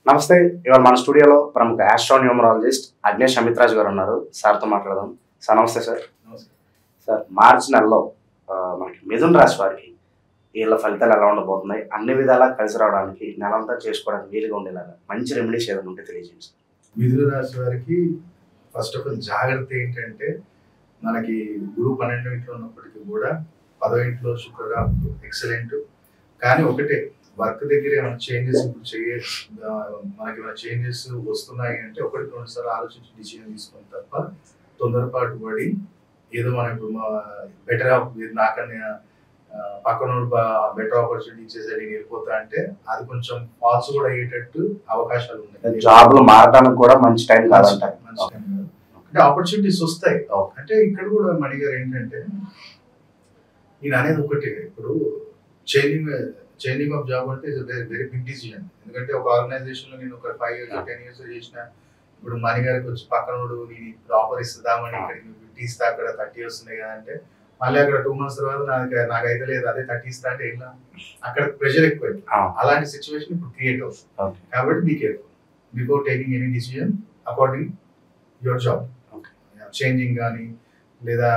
నమస్తే. ఇవాళ మన స్టూడియోలో ప్రముఖ ఆస్ట్రోన్యూమరాలజిస్ట్ అగ్నేష్ అమిత్రాజ్ గారు ఉన్నారు. సార్తో మాట్లాడదాం. సార్ నమస్తే. సార్ సార్ మార్చి నెలలో మనకి మిథున రాశి వారికి వీళ్ళ ఫలితాలు ఎలా ఉండబోతున్నాయి, అన్ని విధాలా కలిసి రావడానికి నెలంతా చేసుకోవడానికి వీలుగా ఉండేలాగా మంచి రెమెడీస్ ఏదైనా ఉంటే తెలియజేయండి సార్. మిథున రాశి వారికి ఫస్ట్ ఆఫ్ ఆల్ జాగ్రత్త ఏంటంటే, మనకి గురువు 12వ ఇంట్లో ఉన్నప్పటికీ కూడా 10వ ఇంట్లో శుక్రరాహుడు ఎక్సలెంట్. కానీ ఒకటే, వర్క్ దగ్గర ఏమైనా చేంజెస్ మనకి ఏమైనా చేంజెస్ వస్తున్నాయి అంటే ఒకటి రెండు సార్లు ఆలోచించి డిసిజన్ తీసుకుని తప్ప తొందరపాటు పడి ఏదో మనకు బెటర్ నాకన్నా పక్కన బెటర్ ఆపర్చునిటీ ఇచ్చేసి నేను వెళ్ళిపోతా అంటే అది కొంచెం ఫాల్స్ కూడా అయ్యేటట్టు అవకాశాలు ఉన్నాయి. జాబ్లు మారడానికి కూడా మంచి టైం కాదంట. మంచి టైం కాదు అంటే ఆపర్చునిటీస్ వస్తాయి. అంటే ఇక్కడ కూడా మణి గారు ఏంటంటే, నేను అనేది ఒకటి, ఇప్పుడు చేంజింగ్ ఆఫ్ జాబ్ అంటే ఇట్స్ వెరీ బిగ్ డిసిజన్. ఎందుకంటే ఒక ఆర్గనైజేషన్ లో నేను ఒక 5 years 10 years చేసిన, ఇప్పుడు మణి గారికి వచ్చి పక్కనోడు నేను ఇప్పుడు ఆఫర్ ఇస్తామని ఇక్కడికి 50 ఇస్తా, అక్కడ 30 వస్తున్నాయి కదా అంటే మళ్ళీ అక్కడ 2 months తర్వాత నాకు అయితే లేదు, అదే 30 ఇస్తా అంటే ఇలా అక్కడ ప్రెషర్ ఎక్కువ. అలాంటి సిచ్యువేషన్ ఇప్పుడు క్రియేట్ అవుతుంది. కాబట్టి be careful before taking any decision according your job. Changing కానీ లేదా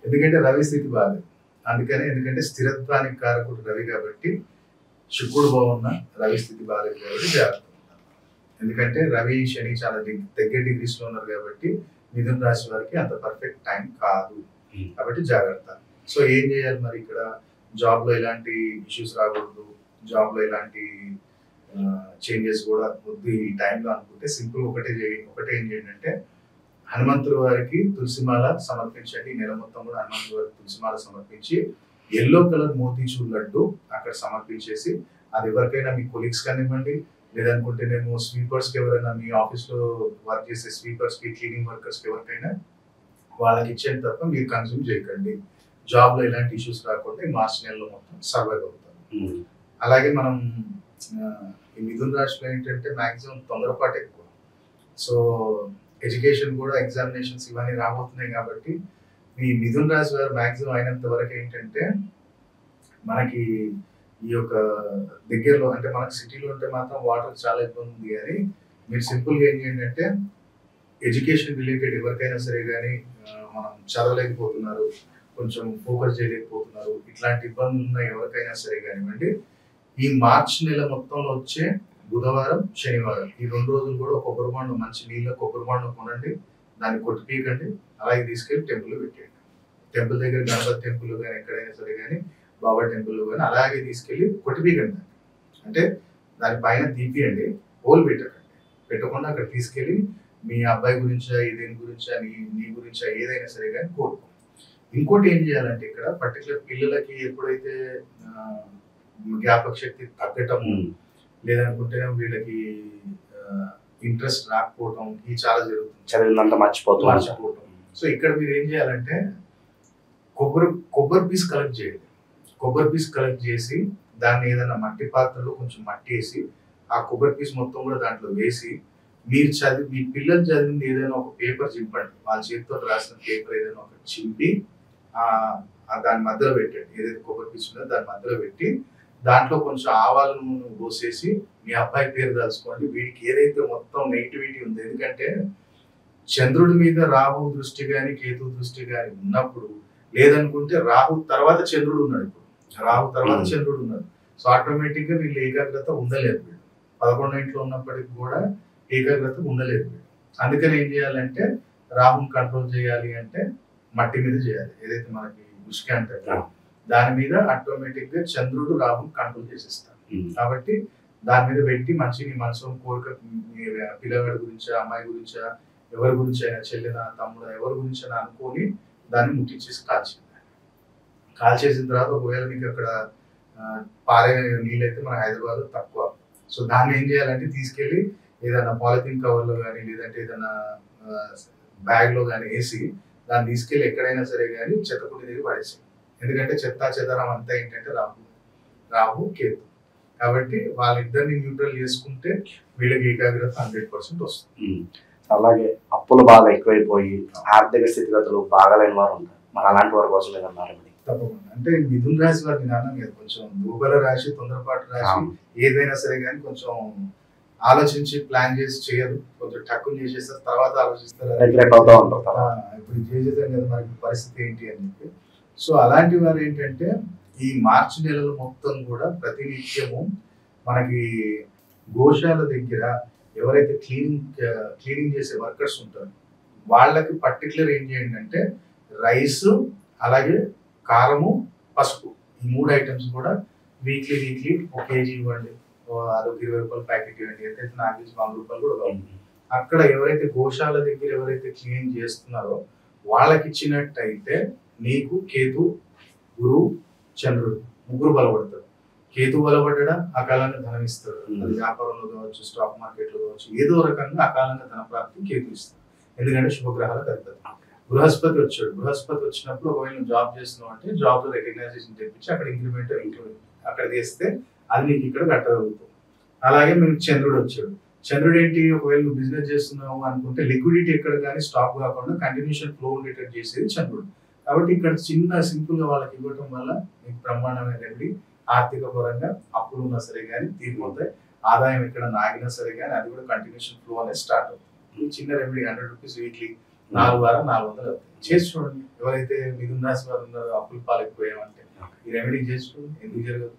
ఎందుకంటే రవి స్థితి బాగాలేదు అందుకనే, ఎందుకంటే స్థిరత్వానికి కారకుడు రవి కాబట్టి, శుక్రుడు బాగున్న రవి స్థితి బాగాలేదు కాబట్టి జాగ్రత్త. ఎందుకంటే రవి శని చాలా దగ్గర డిగ్రీస్ లో ఉన్నారు కాబట్టి మిథున రాశి వారికి అంత పర్ఫెక్ట్ టైం కాదు. కాబట్టి జాగ్రత్త. సో ఏం చేయాలి మరి, ఇక్కడ జాబ్ లో ఎలాంటి ఇష్యూస్ రాకూడదు, జాబ్ లో ఎలాంటి చేంజెస్ కూడా వద్దు ఈ టైంలో అనుకుంటే సింపుల్ ఒకటే ఏం చేయండి అంటే, హనుమంతుల వారికి తులసిమాల సమర్పించండి. ఈ నెల మొత్తం కూడా హనుమంతుల వారికి తులసిమాల సమర్పించి ఎల్లో కలర్ మోతీచూర్ లడ్డు అక్కడ సమర్పించేసి, అది ఎవరికైనా మీ కొలీగ్స్ కానివ్వండి, లేదనుకుంటేనేమో స్వీపర్స్ కి, ఎవరైనా మీ ఆఫీస్ లో వర్క్ చేసే స్వీపర్స్ కి, క్లీనింగ్ వర్కర్స్ కి ఎవరికైనా వాళ్ళకి ఇచ్చేది తప్ప మీరు కన్స్యూమ్ చేయకండి. జాబ్ లో ఎలాంటి ఇష్యూస్ రాకుండా ఈ మార్చి నెలలో మొత్తం సర్వైవ్ అవుతారు. అలాగే మనం ఈ మిథున రాశిలో ఏంటంటే మాక్సిమం తొందరపాటు ఎక్కువ. సో ఎడ్యుకేషన్ కూడా ఎగ్జామినేషన్స్ ఇవన్నీ రాబోతున్నాయి కాబట్టి ఈ మిథున రాశి వారు మాక్సిమం అయినంత వరకు ఏంటంటే, మనకి ఈ యొక్క దగ్గరలో అంటే మనకి సిటీలో ఉంటే మాత్రం వాటర్ చాలా ఇబ్బంది ఉంది. కానీ మీరు సింపుల్గా ఏం చేయండి అంటే, ఎడ్యుకేషన్ రిలేటెడ్ ఎవరికైనా సరే కానీ మనం చదవలేకపోతున్నారు, కొంచెం ఫోకస్ చేయలేకపోతున్నారు, ఇట్లాంటి ఇబ్బందులు ఉన్న ఎవరికైనా సరే కానివ్వండి, ఈ మార్చి నెల మొత్తంలో వచ్చే బుధవారం శనివారం ఈ 2 రోజులు కూడా కొబ్బరి బొండం, మంచి నీళ్ళ కొబ్బరి బొండం కొనండి, దాన్ని కొట్టిపీయకండి, అలాగే తీసుకెళ్ళి టెంపుల్ పెట్టేయండి. టెంపుల్ దగ్గర గణపతి టెంపుల్ కానీ ఎక్కడైనా సరే కానీ, బాబా టెంపుల్ కానీ అలాగే తీసుకెళ్ళి కొట్టిపీయకండి. అంటే దాని పైన తీపియండి, హోల్ పెట్టకుండా అక్కడ తీసుకెళ్ళి మీ అబ్బాయి గురించా, ఏదేని గురించా, నీ గురించా ఏదైనా సరే కానీ కోరుకో. ఇంకోటి ఏం చేయాలంటే, ఇక్కడ పర్టికులర్ పిల్లలకి ఎప్పుడైతే జ్ఞాపక శక్తి తగ్గటము, లేదనుకుంటే వీళ్ళకి ఇంట్రెస్ట్ రాకపోవటం, ఇది చాలా జరుగుతుంది. చదివినంత మర్చిపోవటం. సో ఇక్కడ మీరు ఏం చేయాలంటే, కొబ్బరి పీస్ కలెక్ట్ చేయండి. కొబ్బరి పీస్ కలెక్ట్ చేసి దాన్ని ఏదైనా మట్టి పాత్రలో కొంచెం మట్టి వేసి ఆ కొబ్బరి పీస్ మొత్తం కూడా దాంట్లో వేసి, మీ పిల్లలు చదివింది ఏదైనా ఒక పేపర్ చింపండి. వాళ్ళ చేతితో రాసిన పేపర్ ఏదైనా ఒక చింపి దాని మధ్యలో పెట్టండి. ఏదైతే కొబ్బరి పీస్ ఉందో దాని మధ్యలో పెట్టి దాంట్లో కొంచెం ఆవాలను పోసేసి మీ అబ్బాయి పేరు తలుచుకోండి. వీడికి ఏదైతే మొత్తం నెగిటివిటీ ఉంది, ఎందుకంటే చంద్రుడి మీద రాహు దృష్టి కానీ కేతు దృష్టి కానీ ఉన్నప్పుడు, లేదనుకుంటే రాహు తర్వాత చంద్రుడు ఉన్నాడు, ఇప్పుడు రాహు తర్వాత చంద్రుడు ఉన్నాడు. సో ఆటోమేటిక్ గా వీళ్ళు ఏకాగ్రత ఉండలేదు. వీళ్ళు 11వ ఇంట్లో ఉన్నప్పటికీ కూడా ఏకాగ్రత ఉండలేదు వీళ్ళు. అందుకని ఏం చేయాలంటే, రాహుని కంట్రోల్ చేయాలి అంటే మట్టి మీద చేయాలి. ఏదైతే మనకి ఉష్క అంటారు దాని మీద ఆటోమేటిక్ గా చంద్రుడు రాహుని కంట్రోల్ చేసేస్తారు. కాబట్టి దాని మీద పెట్టి మంచి నీ మనసు కోరిక, పిల్లవాడి గురించా, అమ్మాయి గురించా, ఎవరి గురించి అయినా, చెల్లిన తమ్ముడు ఎవరి గురించి అయినా అనుకొని దాన్ని ముట్టించేసి కాల్చేసిన తర్వాత, ఒకవేళ మీకు అక్కడ పారే నీళ్ళు అయితే మన హైదరాబాద్ తక్కువ. సో దాన్ని ఏం చేయాలంటే, తీసుకెళ్ళి ఏదైనా పాలిథిన్ కవర్ లో కానీ, లేదంటే ఏదైనా బ్యాగ్ లో కానీ వేసి దాన్ని తీసుకెళ్ళి ఎక్కడైనా సరే కానీ చెత్తకుండి దగ్గర పడేసి. ఎందుకంటే చెత్త చెదరం అంతా ఏంటంటే రాహు కేతు. కాబట్టి వాళ్ళిద్దరిని న్యూట్రల్ చేసుకుంటే వీళ్ళకి ఏకాగ్రత 100% వస్తుంది. అలాగే అప్పులు బాగా ఎక్కువైపోయి ఆర్థిక స్థితిగతులు బాగాలేని వారు ఉంటారు. మరి అలాంటి వారి కోసం ఏదన్నా రెమెడీ? తప్పకుండా. అంటే మిథున రాశి వారికి నాన్న మీరు కొంచెం దూబల రాశి, తొందరపాటు రాశి, ఏదైనా సరే కానీ కొంచెం ఆలోచించి ప్లాన్ చేసి చేయరు. కొంచెం టక్కుని చేసేస్తారు, తర్వాత ఆలోచిస్తారు ఇప్పుడు చేసేదాం కదా మనకి పరిస్థితి ఏంటి అని చెప్పి. సో అలాంటి వారు ఏంటంటే ఈ మార్చి నెలలు మొత్తం కూడా ప్రతినిత్యము మనకి గోశాల దగ్గర ఎవరైతే క్లీనింగ్ చేసే వర్కర్స్ ఉంటారో వాళ్ళకి పర్టికులర్ ఏం చేయండి అంటే రైస్, అలాగే కారము, పసుపు, ఈ 3 ఐటమ్స్ కూడా వీక్లీ 1 కేజీ ఇవ్వండి. అదొక 20 రూపాయల ప్యాకెట్ ఇవ్వండి. ఎంతైతే నాకు తెలిసి 100 రూపాయలు కూడా కావాలి. అక్కడ ఎవరైతే గోశాల దగ్గర ఎవరైతే క్లీన్ చేస్తున్నారో వాళ్ళకి ఇచ్చినట్టయితే నీకు కేతు, గురువు, చంద్రుడు 3 బలపడతారు. కేతు బలపడ్డా అకాలంగా ధనం ఇస్తాడు. అది వ్యాపారంలో కావచ్చు, స్టాక్ మార్కెట్ లో కావచ్చు, ఏదో రకంగా అకాలంగా ధన ప్రాప్తి కేతు ఇస్తాడు. ఎందుకంటే శుభగ్రహాలకు అధిపతి. బృహస్పతి వచ్చాడు. బృహస్పతి వచ్చినప్పుడు ఒకవేళ నువ్వు జాబ్ చేస్తున్నావు అంటే జాబ్ లో రికగ్నైజేషన్ తెప్పించి అక్కడ ఇంక్రిమెంట్ అక్కడ చేస్తే అది నీకు ఇక్కడ కట్టగలుగుతావు. అలాగే మేము చంద్రుడు వచ్చాడు. చంద్రుడు ఏంటి, ఒకవేళ నువ్వు బిజినెస్ చేస్తున్నావు అనుకుంటే లిక్విడిటీ ఎక్కడ కానీ స్టాప్ కాకుండా కంటిన్యూషన్ ఫ్లో ఉండేటట్టు చేసేది చంద్రుడు. కాబట్టి ఇక్కడ చిన్న సింపుల్ గా వాళ్ళకి ఇవ్వటం వల్ల మీకు బ్రహ్మాండమైన రెమెడీ. ఆర్థిక పరంగా అప్పులు ఉన్నా సరే కానీ తీరిపోతాయి. ఆదాయం ఎక్కడ నాగినా సరే కానీ అది కూడా కంటిన్యూషన్ ఫ్లో అనేది స్టార్ట్ అవుతుంది. ఈ చిన్న రెమెడీ 100 రూపీస్ వీక్లీ 4 వారం 400 చేసి చూడండి. ఎవరైతే మిథున రాశి వారు ఉన్నారో అప్పులు పాలైపోయామంటే ఈ రెమెడీ చేసి చూడండి, ఎందుకు జరగదు.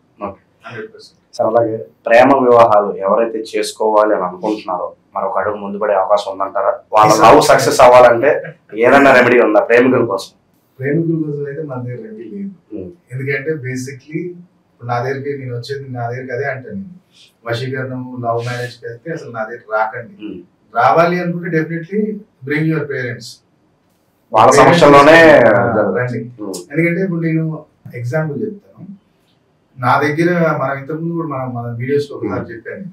100%. సార్ అలాగే ప్రేమ వివాహాలు ఎవరైతే చేసుకోవాలి అని అనుకుంటున్నారో మరొక అడుగు ముందు పడే అవకాశం ఉందంటారా? వాళ్ళ లవ్ సక్సెస్ అవ్వాలంటే ఏదైనా రెమెడీ ఉందా ప్రేమికుల కోసం? ప్రేమికుల కోసం అయితే మన దగ్గర రెమెడీ లేదు. ఎందుకంటే బేసిక్లీ ఇప్పుడు నా దగ్గరికి నేను వచ్చేది నా దగ్గరికి అదే అంటే నేను వశీకరణం, లవ్ మ్యారేజ్ చేస్తే అసలు నా దగ్గర రాకండి. రావాలి అనుకుంటే డెఫినెట్లీ బ్రింగ్ యువర్ పేరెంట్స్, వాళ్ళ సమక్షంలోనే రండి. ఎందుకంటే ఇప్పుడు నేను ఎగ్జాంపుల్ చెప్తాను. నా దగ్గర మనం ఇంతకుముందు కూడా మన వీడియోస్ లో ఒకసారి చెప్పాను,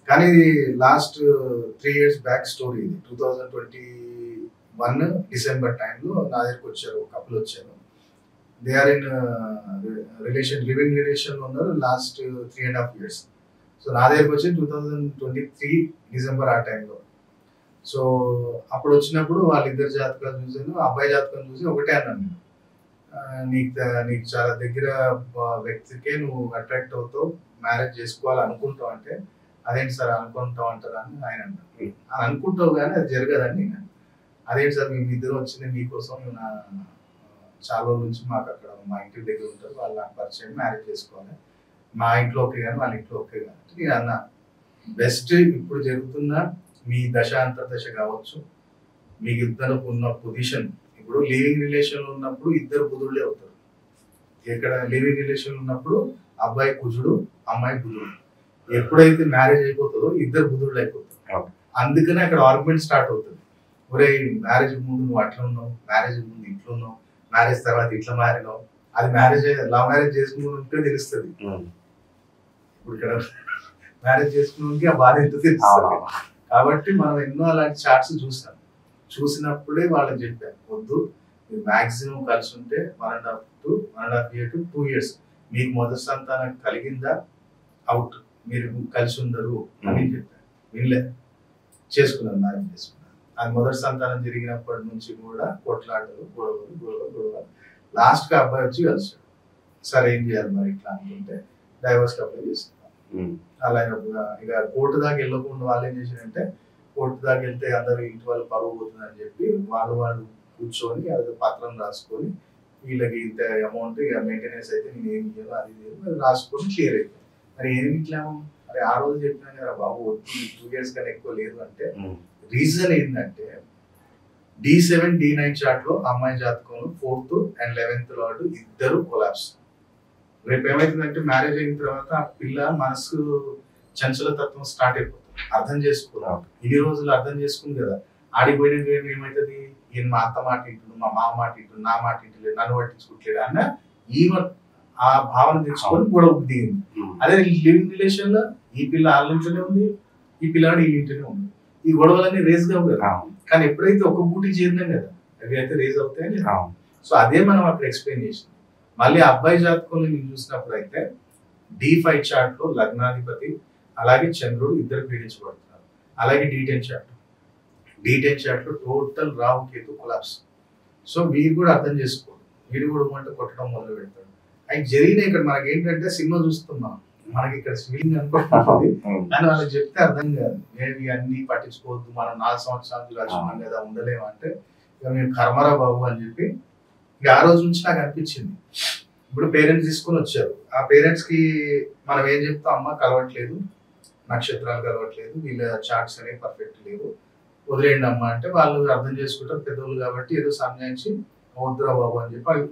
కానీ ఇది లాస్ట్ 3 years బ్యాక్ స్టోరీ. ఇది 2021 డిసెంబర్ టైంలో నా దగ్గరకు వచ్చారు, ఒక కపుల్ వచ్చారు. They are in living relation లో ఉన్నారు లాస్ట్ 3.5 years. సో నా దగ్గరకు వచ్చి 2023 డిసెంబర్ ఆ టైంలో. సో అప్పుడు వచ్చినప్పుడు వాళ్ళిద్దరు జాతకాలు చూసాను. అబ్బాయి జాతకం చూసి ఒకటే అన్నాను, నీకు చాలా దగ్గర వ్యక్తికే నువ్వు అట్రాక్ట్ అవుతావు, మ్యారేజ్ చేసుకోవాలి అనుకుంటావు అంటే అదేంటి సార్ అనుకుంటావు అంటారా అని ఆయన అంటారు. అది అనుకుంటావు కానీ అది జరగదని నేను. అదేంటి సార్ మేము ఇద్దరు వచ్చింది మీకోసం, నా చాలా రోజుల నుంచి మాకు అక్కడ మా ఇంటి దగ్గర ఉంటారు, వాళ్ళు నాకు పరిచయం, మ్యారేజ్ చేసుకోవాలి, మా ఇంట్లో ఓకే కానీ వాళ్ళ ఇంట్లో ఓకే కానీ నేను అన్నా. బెస్ట్ ఇప్పుడు జరుగుతున్న మీ దశ అంతర్దశ కావచ్చు, మీకు ఇద్దరు ఉన్న పొజిషన్. ఇప్పుడు లివింగ్ రిలేషన్ లో ఉన్నప్పుడు ఇద్దరు బుధుడులే అవుతారు. ఇక్కడ లివింగ్ రిలేషన్ ఉన్నప్పుడు అబ్బాయి కుజుడు, అమ్మాయి బుధుడు. ఎప్పుడైతే మ్యారేజ్ అయిపోతుందో ఇద్దరు బుధుడులు అయిపోతారు. అందుకనే అక్కడ ఆర్గ్యుమెంట్ స్టార్ట్ అవుతుంది. ఒరే మ్యారేజ్ ముందు నువ్వు అట్లా ఉన్నావు, మ్యారేజ్ ముందు ఇట్లా ఉన్నావు, మ్యారేజ్ తర్వాత ఇట్లా మారినావు. అది మ్యారేజ్ లవ్ మ్యారేజ్ చేసుకుంటే తెలుస్తుంది. ఇప్పుడు ఇక్కడ మ్యారేజ్ చేసుకున్నకి ఆ బాధ ఎంత తెలుస్తుంది. కాబట్టి మనం ఎన్నో అలాంటి చార్ట్స్ చూసినప్పుడే వాళ్ళకి చెప్పాను, వద్దు మీరు మాక్సిమం కలిసి ఉంటే 1.5 year to 2 years మీకు మొదటి సంతానం కలిగిందా అవుట్, మీరు కలిసి ఉండరు అని చెప్పాను. వీళ్ళే చేసుకున్నారు, మ్యారేజ్ చేసుకున్నారు. అది మొదటి సంతానం జరిగినప్పటి నుంచి కూడా కొట్లాటలు, గొడవలు. లాస్ట్ కి అబ్బాయి వచ్చి కలిసాడు. సరే ఏం చేయాలి మరి ఇట్లా అనుకుంటే డైవర్స్ అప్లై చేసుకున్నాం. అలా ఇక కోర్టు దాకా వెళ్ళకుండా వాళ్ళు ఏం చేశారంటే, కోర్టు దాకా వెళ్తే అందరూ ఇంటి వాళ్ళు పరువు పోతుందని చెప్పి వాళ్ళు కూర్చొని అది పత్రం రాసుకొని వీళ్ళకి ఇంత అమౌంట్ ఇక మెయింటెనెన్స్ అయితే నేను ఏం చేయాలో అది రాసుకొని క్లియర్ అయిపోయింది. మరి ఏమి ఇట్లా మరి ఆ రోజు చెప్పినాను కదా బాబు 2 years కన్నా ఎక్కువ లేదు అంటే రీజన్ ఏంటంటే D7 D9 చార్ట్ లో అమ్మాయి జాతకంలో 4th and 11th లార్డ్ ఇద్దరు కొలాప్స్. రేపు ఏమైతుందంటే మ్యారేజ్ అయిన తర్వాత ఆ పిల్ల మనసు చంచల తత్వం స్టార్ట్ అయిపోతుంది. అర్థం చేసుకోవాలి, ఇన్ని రోజులు అర్థం చేసుకుంది కదా, ఆడిపోయిన ఏమైతుంది, ఈయన మా అత్త మాట ఇంటుడు, మా మామ మాట ఇంటుడు, నా మాట ఇంటలేదు, నన్ను పట్టించుకోవట్లేదు అన్న ఈమె ఆ భావన తెచ్చుకొని గొడవ దిగింది. అదే లివింగ్ రిలేషన్ లో ఈ పిల్ల వాళ్ళ ఇంట్లోనే ఉంది, ఈ పిల్లాడు ఈ ఇంట్లోనే ఉంది. ఈ గొడవలన్నీ రేజ్ కావు కదా, కానీ ఎప్పుడైతే ఒక బూటీ చేరినాం కదా అవి అయితే రేజ్ అవుతాయని. సో అదే మనం అక్కడ ఎక్స్ప్లెయిన్ చేసింది. మళ్ళీ అబ్బాయి జాతకంలో నేను చూసినప్పుడు అయితే D5 చార్ట్ లో లగ్నాధిపతి అలాగే చంద్రుడు ఇద్దరు పీడించబడుతున్నారు. అలాగే D10 చార్ట్ లో total Rahu Ketu collapse. So మీరు కూడా అర్థం చేసుకోవాలి. వీడు కూడా అంటే కొట్టడం మొదలు పెడతాడు. అవి జరిగిన ఇక్కడ మనకి ఏంటంటే సినిమా చూస్తున్నాం, మనకి ఇక్కడ ఫీలింగ్ అనుకుంటుంది కానీ వాళ్ళకి చెప్తే అర్థం కాదు. మేబీ అన్ని పట్టించుకోవద్దు, మనం 4 సంవత్సరాలు రాసుకున్నాం కదా ఉండలేము అంటే ఇక మేము కర్మరా బాబు అని చెప్పి ఇక ఆ రోజు నుంచి నాకు అనిపించింది. ఇప్పుడు పేరెంట్స్ తీసుకొని వచ్చారు, ఆ పేరెంట్స్ కి మనం ఏం చెప్తాం, అమ్మ కలవట్లేదు, నక్షత్రాలు కలవట్లేదు, వీళ్ళ చార్ట్స్ అనేవి పర్ఫెక్ట్ లేవు, వదిలేయండి అమ్మ అంటే వాళ్ళు అర్థం చేసుకుంటారు పెద్దోళ్ళు కాబట్టి ఏదో సంజాయించి వద్దురా బాబు అని చెప్పి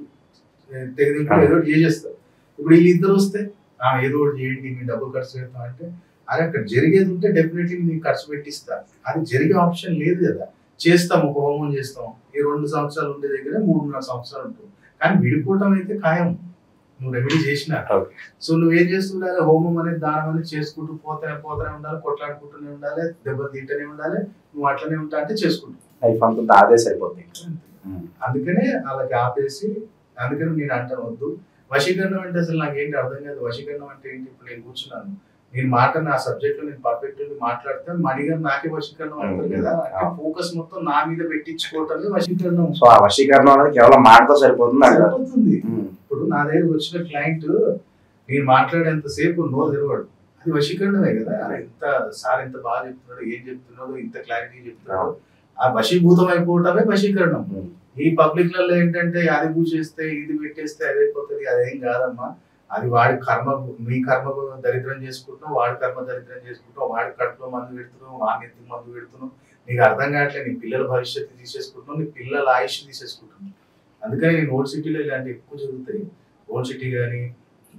తెగదింపులు ఏదో ఒకటి చేసేస్తారు. ఇప్పుడు వీళ్ళిద్దరు వస్తే ఏదో ఒకటి చేయండి నేను డబ్బులు ఖర్చు పెడతాం అంటే అరే అక్కడ జరిగేది ఉంటే డెఫినెట్లీ నేను ఖర్చు పెట్టిస్తా, అది జరిగే ఆప్షన్ లేదు కదా. చేస్తాం, ఒక హోమం చేస్తాం, ఈ 2 సంవత్సరాలు ఉండే దగ్గర 3.5 సంవత్సరాలు ఉంటుంది, కానీ విడిపోవటం అయితే ఖాయం నువ్వు రెమెడీ చేసినా. సో నువ్వేం చేస్తుండాలి, హోమం అనేది దానం అనేది చేసుకుంటూ పోతూనే ఉండాలి, కొట్లాడుకుంటూనే ఉండాలి, దెబ్బలు తింటూనే ఉండాలి, నువ్వు అట్లనే ఉంటా అంటే చేసుకుంటావు, అదే సరిపోతుంది. అందుకనే వాళ్ళకి ఆపేసి, అందుకని నేను అంటాను వద్దు. వశీకరణం అంటే అసలు నాకు ఏంటి అర్థం కాదు. వశీకరణం అంటే ఏంటి, ఇప్పుడు నేను కూర్చున్నాను, నేను మాట్లాడిన ఆ సబ్జెక్ట్ లో నేను పర్ఫెక్ట్ మాట్లాడితే మణిగారు నాకే వశీకరణం అవుతారు కదా, అంటే ఫోకస్ మొత్తం నా మీద పెట్టించుకోవటమే వశీకరణం. సో ఆ వశీకరణం అనేది కేవలం మాటతో సరిపోతుంది. ఇప్పుడు నా దగ్గర వచ్చిన క్లయింట్ నేను మాట్లాడేంత సేపు నోరు తెరవాడు, అది వశీకరణమే కదా. ఎంత సార్ ఎంత బాగా చెప్తున్నాడు, ఏం చెప్తున్నాడు, ఇంత క్లారిటీ చెప్తున్నాడు, ఆ వశీభూతం అయిపోవటమే వశీకరణం. ఈ పబ్లిక్ లలో ఏంటంటే అది పూజేస్తే ఇది పెట్టేస్తే అదైపోతుంది, అదేం కాదమ్మా, అది వాడి కర్మ, మీ కర్మ దరిద్రం చేసుకుంటున్నావు, వాడి కర్మ దరిద్రం చేసుకుంటావు, వాడి కడుపులో మందు పెడుతున్నావు, వాడిని ఎత్తుకు మందు పెడుతున్నావు, నీకు అర్థం కావట్లేదు, నీ పిల్లల భవిష్యత్తు తీసేసుకుంటున్నావు, నీ పిల్లల ఆయుష్ తీసేసుకుంటున్నావు. అందుకని నేను ఓల్డ్ సిటీలో ఇలాంటి ఎక్కువ జరుగుతాయి. ఓల్డ్ సిటీ కానీ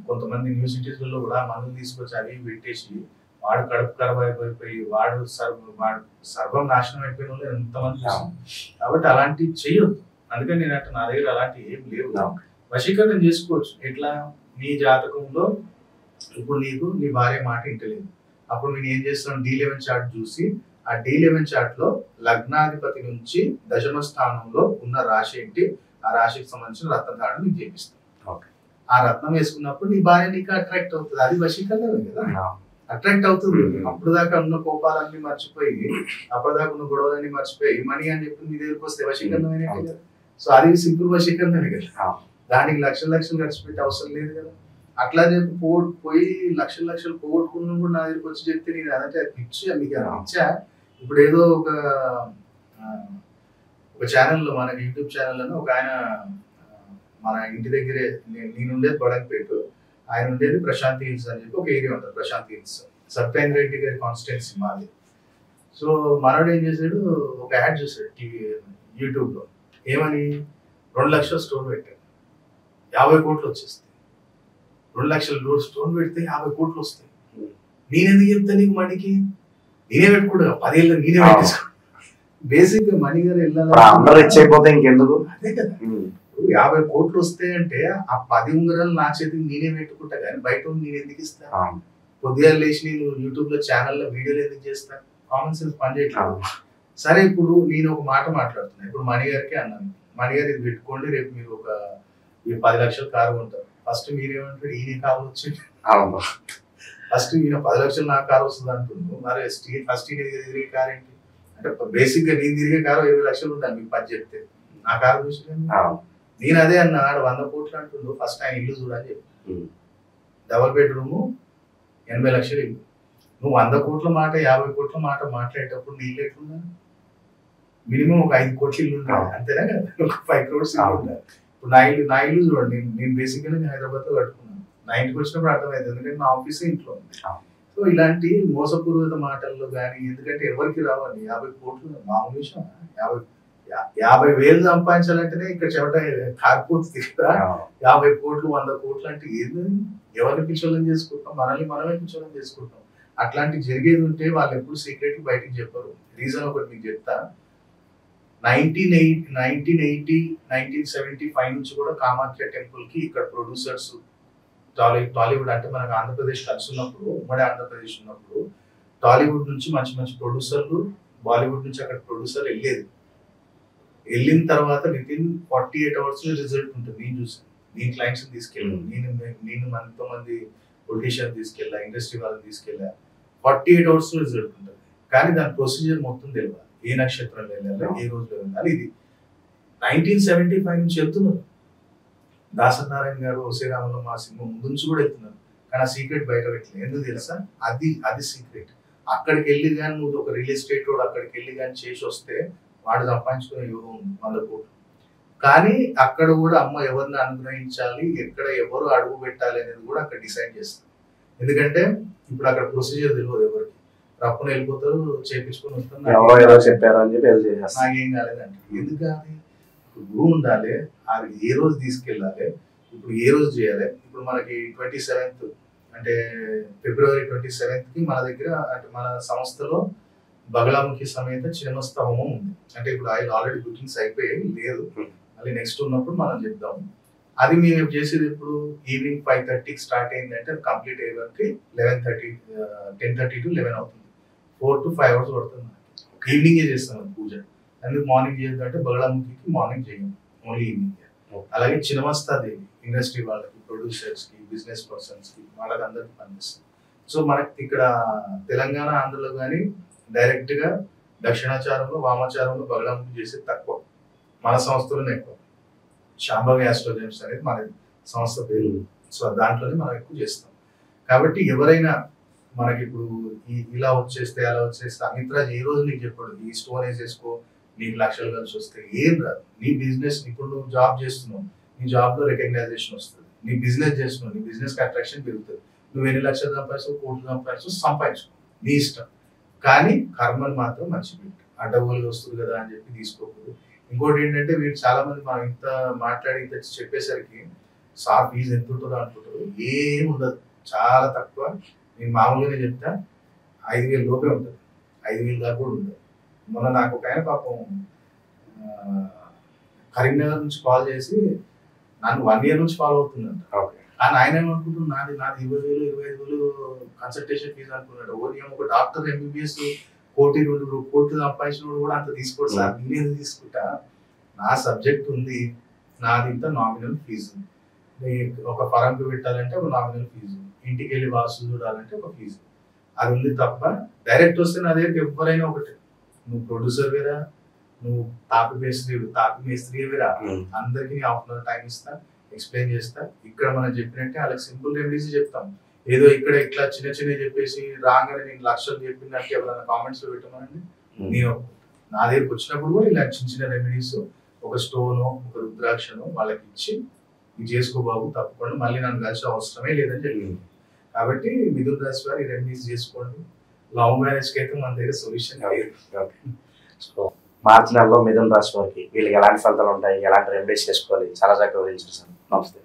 కొంతమంది న్యూ సిటీస్లలో కూడా మందులు తీసుకొచ్చి అవి పెట్టేసి వాడు కడుపు ఖరాబ్ అయిపోయి వాడు సర్వం నాశనం అయిపోయిన వాళ్ళు ఎంతమంది. కాబట్టి అలాంటివి చెయ్యొద్దు. అందుకని నేను అంటే నా దగ్గర అలాంటివి ఏం లేవు. వశీకరణం చేసుకోవచ్చు. ఎట్లా, నీ జాతకంలో ఇప్పుడు నీకు నీ భార్య మాట ఇంటలేదు, అప్పుడు నేను ఏం చేస్తాను, D11 చార్ట్ చూసి ఆ D11 చార్ట్ లో లగ్నాధిపతి నుంచి దశమ స్థానంలో ఉన్న రాశి ఏంటి, ఆ రాశికి సంబంధించిన రత్నధారణ నీకు చేపిస్తాను. ఆ రత్నం వేసుకున్నప్పుడు నీ భార్య నీకు అట్రాక్ట్ అవుతుంది, అది వశీకరణమే కదా, అట్రాక్ట్ అవుతుంది. అప్పుడు దాకా ఉన్న కోపాలన్నీ మర్చిపోయి, అప్పటిదాకా ఉన్న గొడవలన్నీ మర్చిపోయి మనీ అని చెప్పి మీ దగ్గరికి వస్తే వశీకరణమైన కదా. సో అది సింపుల్ వశీకరణమే కదా, దానికి లక్షలు ఖర్చు పెట్టే అవసరం లేదు కదా. అట్లా చెప్పి పోయి లక్షలు పోగొట్టుకున్న కూడా నా దగ్గరికి వచ్చి చెప్తే నేను అదంటే పిచ్చా, మీకు పిచ్చా. ఇప్పుడు ఏదో ఒక ఛానల్లో, మన యూట్యూబ్ ఛానల్లో ఒక ఆయన మన ఇంటి దగ్గరే, నేనుండేది బడంపేట, ఆయన ఉండేది ప్రశాంతి హిల్స్ అని చెప్పి ఒక ఏరియా ఉంటుంది, ప్రశాంతి హిల్స్, సత్యేంద్ర రెడ్డి గారి కాన్స్టిట్యున్సీ మాది. సో మనోడు ఏం చేశాడు, ఒక యాడ్ చూసాడు యూట్యూబ్ లో, ఏమని 2 లక్షల స్టోన్ పెట్టాడు, 50 కోట్లు వచ్చేస్తాయి. 2 లక్షల స్టోన్ పెడితే 50 కోట్లు వస్తాయి. నేనెందుకు చెప్తా నీకు, మణికి నేనే పెట్టుకుంటా, 10 ఏళ్ళు నేనే పెట్టేసుకో. బేసిక్ గా మణి గారు వెళ్ళాలి, ఇంకెందుకు, అదే కదా. 50 కోట్లు వస్తాయంటే ఆ 10 ఉంగరాలు నా చేతికి నేనే పెట్టుకుంటా, కానీ బయట నేను ఎందుకు ఇస్తా? కొద్దిగా లేచి నేను యూట్యూబ్ లో ఛానల్లో వీడియోలు ఎందుకు చేస్తా? కామన్ సెన్స్ పనిచేయట్లేదు. సరే ఇప్పుడు నేను ఒక మాట మాట్లాడుతున్నా, ఇప్పుడు మణి గారికి అన్నాను, మణి గారు ఇది పెట్టుకోండి, రేపు మీరు ఒక 10 లక్షల కారు కొంటారు. ఫస్ట్ మీరేమంటారు, ఈయన కారు వచ్చింది, ఫస్ట్ ఈయన 10 లక్షలు నా కారు వస్తుంది అంటున్నాను, మరి ఫస్ట్ ఈయన తిరిగే కారు ఏంటి అంటే, బేసిక్ గా నేను తిరిగే కారు 20 లక్షలు ఉంటాను, మీకు 10 చెప్తే నా కారు చూసి నేను అదే అన్నా, 100 కోట్లు అంటుండు, ఫస్ట్ ఆయన ఇల్లు చూడని చెప్పి, డబుల్ బెడ్రూమ్ 80 లక్షలు ఇల్లు. నువ్వు 100 కోట్ల మాట 50 కోట్ల మాట మాట్లాడేటప్పుడు నీ ఇల్లు ఎట్లున్నా, మినిమం ఒక 5 కోట్ల ఇల్లు ఉండాలి, అంతేనా కదా, ఒక 5 crores ఇల్లు ఉండాలి. ఇప్పుడు నా ఇల్లు చూడండి, నేను బేసిక్ గా హైదరాబాద్ లో కట్టుకున్నాను, నా ఇంటికి వచ్చినప్పుడు అర్థమైంది, ఎందుకంటే నా ఆఫీస్ ఇంట్లో ఉంది. సో ఇలాంటి మోసపూరిత మాటల్లో కానీ, ఎందుకంటే ఎవరికి రావాలి 50 కోట్లు మామూలు విషయం. 50,000 సంపాదించాలంటేనే ఇక్కడ చెమట కాకపోతుంది కదా, 50 కోట్లు 100 కోట్లు అంటే ఏది, ఎవరిని పిచ్చోళ్ళని చేసుకుంటాం, మనల్ని మనమే పిచ్చోళ్ళని చేసుకుంటాం. అట్లాంటి జరిగేది ఉంటే వాళ్ళు ఎప్పుడు సీక్రెట్ బయటికి చెప్పరు. రీజన్ ఒకటి మీకు చెప్తా, 1980, 1975 నుంచి కూడా కామాఖ్య టెంపుల్ కి ఇక్కడ ప్రొడ్యూసర్స్, టాలీవుడ్ అంటే మనకు ఆంధ్రప్రదేశ్ కలిసి ఉన్నప్పుడు, ఉమ్మడి ఆంధ్రప్రదేశ్ ఉన్నప్పుడు టాలీవుడ్ నుంచి మంచి ప్రొడ్యూసర్లు, బాలీవుడ్ నుంచి అక్కడ ప్రొడ్యూసర్ వెళ్ళిన తర్వాత వితిన్ 48 hours రిజల్ట్ ఉంటుంది. నేను చూసాను, నేను క్లయింట్స్ తీసుకెళ్ళాను, నేను ఎంతోమంది పొలిటీషియన్ తీసుకెళ్ళా, ఇండస్ట్రీ వాళ్ళని తీసుకెళ్ళా, 48 hours రిజల్ట్ ఉంటుంది. కానీ దాని ప్రొసీజర్ మొత్తం తెలియాలి, ఏ నక్షత్రంలో వెళ్ళాలి, ఏ రోజులో వెళ్ళాలి. ఇది 1975 నుంచి వెళ్తున్నారు. దాసనారాయణ గారు శ్రీరాములు మా సినిమా ముందు నుంచి కూడా ఎత్తున్నారు, కానీ ఆ సీక్రెట్ బయట పెట్టలేదు. ఎందుకు తెలుసా? అది సీక్రెట్. అక్కడికి వెళ్ళి కానీ నువ్వు ఒక రియల్ ఎస్టేట్ రోడ్ అక్కడికి వెళ్ళి కానీ చేసి వస్తే వాడు సంపాదించుకునే యోగం ఉంది 100 కోట్లు. కానీ అక్కడ కూడా అమ్మ ఎవరిని అనుగ్రహించాలి, ఎక్కడ ఎవరు అడుగు పెట్టాలి అనేది కూడా అక్కడ డిసైడ్ చేస్తారు. ఎందుకంటే ఇప్పుడు అక్కడ ప్రొసీజర్ తెలియదు ఎవరికి, రప్పున వెళ్ళిపోతారు, చేపించుకొని వస్తారు, చెప్పారు అని చెప్పి నాకేం కాలేదంటే. ఎందుకు కాదు? ఇప్పుడు గురువు ఉండాలి, అది ఏ రోజు తీసుకెళ్ళాలి, ఇప్పుడు ఏ రోజు చేయాలి. ఇప్పుడు మనకి 27th అంటే ఫిబ్రవరి 27th కి మన దగ్గర అంటే మన సంస్థలో బగలాముఖి సమేత చిన్నమస్త హోమం ఉంది. అంటే ఇప్పుడు ఆల్రెడీ బుకింగ్స్ అయిపోయాయి, లేదు మళ్ళీ నెక్స్ట్ ఉన్నప్పుడు మనం చెప్దాము. అది మేము చేసేది ఇప్పుడు ఈవినింగ్ 5:30కి స్టార్ట్ అయిందంటే అది కంప్లీట్ అయ్యేసరికి 10:30 to 11 అవుతుంది. 4 to 5 hours పడుతుంది. ఈవినింగే చేస్తాం పూజ. అందుకు మార్నింగ్ చేయాలంటే బగలాముఖికి మార్నింగ్ చేయం, ఓన్లీ ఈవినింగ్. అలాగే చిన్నమస్తాదేవి ఇండస్ట్రీ వాళ్ళకి, ప్రొడ్యూసర్స్ కి, బిజినెస్ పర్సన్స్ కి, వాళ్ళకందరికి పనిచేస్తుంది. సో మనకి ఇక్కడ తెలంగాణ ఆంధ్రలో కానీ డైరెక్ట్ గా దక్షిణాచారంలో వామాచారంలో బగలాముఖి చేసేది తక్కువ, మన సంస్థలోనే ఎక్కువ. శాంభవి ఆస్ట్రోజెమ్స్ అనేది మన సంస్థ పేరు. సో దాంట్లోనే మనం ఎక్కువ చేస్తాం. కాబట్టి ఎవరైనా మనకి ఇప్పుడు ఇలా వచ్చేస్తే అలా వచ్చేస్తే అమిత్రాజ్ ఏ రోజు నీకు చెప్పాడు ఈ స్టోన్ వేసేసుకో నీకు లక్షలు కలిసి వస్తాయి, ఏం రాదు. నీ బిజినెస్ ఇప్పుడు నువ్వు జాబ్ చేస్తున్నావు, నీ జాబ్ లో రికగ్నైజేషన్ వస్తుంది. నీ బిజినెస్ చేస్తున్నావు, నీ బిజినెస్ కి అట్రాక్షన్ పెరుగుతుంది. నువ్వు ఎన్ని లక్షలు సంపాదిస్తావు, కోట్లు సంపాదించు నీ ఇష్టం. కానీ కర్మలు మాత్రం మంచి పెట్టు. అడ్డగోలుగా వస్తుంది కదా అని చెప్పి తీసుకోకూడదు. ఇంకోటి ఏంటంటే వీళ్ళు చాలా మంది మనం ఇంత మాట్లాడి ఇంత చెప్పేసరికి సార్ ఫీజు ఎంత ఉంటుందో అనుకుంటారు. ఏం ఉండదు, చాలా తక్కువ. నేను మామూలుగానే చెప్తా, 5,000 లోపే ఉంటుంది, 5,000 దాకా కూడా ఉండదు. మొన్న నాకు ఒక ఆయన పాపం కరీంనగర్ నుంచి కాల్ చేసి నన్ను 1 year నుంచి ఫాలో అవుతుందంట. కానీ ఆయన ఏమనుకుంటున్నాడు, నాది 20,000 25,000 కన్సల్టేషన్ ఫీజు అనుకున్నాడు. ఒక డాక్టర్ MBBS 1,2 కోట్లు సంపాదించిన కూడా అంత తీసుకోడు సార్. నేనేది తీసుకుంటా, నా సబ్జెక్ట్ ఉంది, నాది ఇంత నామినల్ ఫీజు. ఒక ఫరంకు పెట్టాలంటే ఒక నామినల్ ఫీజు, ఇంటికి వెళ్ళి వాసు చూడాలంటే ఒక ఫీజు, అది ఉంది తప్ప డైరెక్ట్ వస్తే నా దగ్గరికి ఎవరైనా ఒకటి. నువ్వు ప్రొడ్యూసర్ వేరా, నువ్వు తాపి మేస్త్రి వేరా, అందరికి హాఫ్ అన్ అవర్ టైం ఇస్తా, ఎక్స్ప్లెయిన్ చేస్తా. ఇక్కడ మనం చెప్పినట్టే వాళ్ళకి సింపుల్ రెమెడీస్ చెప్తాం. ఏదో ఇక్కడ ఇట్లా చిన్న చిన్న చెప్పేసి రాగానే నేను లక్షలు చెప్పినట్టు ఎవరైనా కామెంట్స్ లో పెట్టమనండి, నేను నా దగ్గరికి వచ్చినప్పుడు కూడా ఇలా చిన్న చిన్న రెమెడీస్, ఒక స్టోను, ఒక రుద్రాక్షను వాళ్ళకి ఇచ్చి ఇది చేసుకో బాబు, తప్పకుండా మళ్ళీ నన్ను కలిసి అవసరమే లేదని చెప్పింది. కాబట్టి మిథున రాశి వారు ఈ రెమెడీస్ చేసుకోండి. లవ్ మ్యారేజ్ కి అయితే మన దగ్గర సొల్యూషన్ లేదు. సో మార్చి నెలలో మిథున రాశి వారికి వీళ్ళకి ఎలాంటి ఫలితాలు ఉంటాయి, ఎలాంటి రెమెడీస్ చేసుకోవాలి, చాలా చక్కగా వివరించారు సార్. నమస్తే.